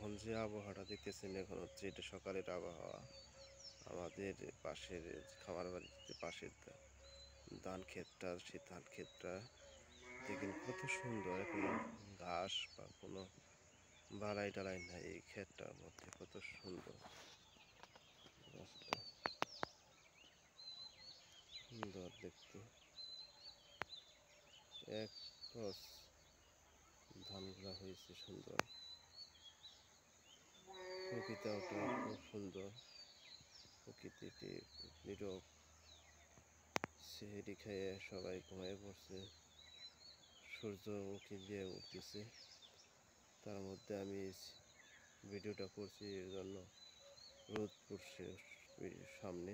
এখন যে আবহাওয়াটা দেখতেছেন এখন হচ্ছে এটা সকালের আবহাওয়া। আমাদের পাশের খামার বাড়িতে পাশের ধান ক্ষেতটা, সেই ধান ক্ষেতটা দেখেন কত সুন্দর। কোনো ঘাস বা কোনো বালাই টালাই নাই এই ক্ষেতটার মধ্যে। কত সুন্দর রাস্তা, সুন্দর দেখতে। এক ক্রস ধানগুলা হয়েছে সুন্দর। প্রকৃতিটা খুব সুন্দর। প্রকৃতিটি নীরব। সেহেরি খেয়ে সবাই ঘুমিয়ে পড়ছে। সূর্য উঁকি দিয়ে উঠতেছে, তার মধ্যে আমি ভিডিওটা করছি এর জন্য রোদ পড়ছে সামনে।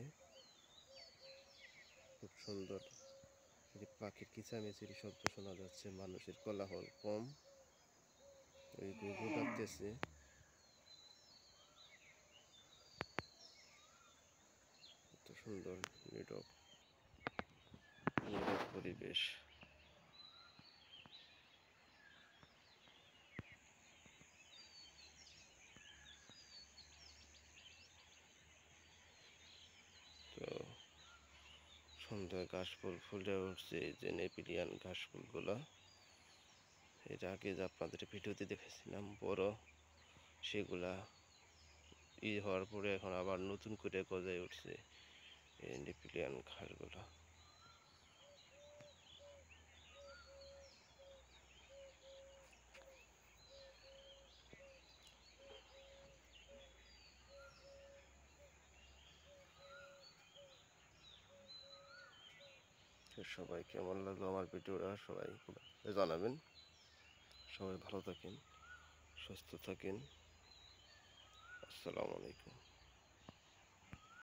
খুব সুন্দর পাখির কিচামিচির শব্দ শোনা যাচ্ছে, মানুষের কোলাহল কম। ওই ঘুঘু ডাকতেছে। এত সুন্দর নীরব নীরব পরিবেশ। তো সুন্দর ঘাস ফুল ফুলে উঠছে, এই যে নেপিলিয়ান ঘাস ফুলগুলো। এর আগে যে আপনাদের ভিডিওতে দেখেছিলাম বড়, সেগুলা হওয়ার পরে এখন আবার নতুন করে গজায় উঠছে এই নেপিলিয়ান ঘাসগুলা। সবাই কেমন লাগলো আমার ভিডিওটা সবাই জানাবেন। সবাই ভালো থাকেন, সুস্থ থাকেন। আসসালামু আলাইকুম।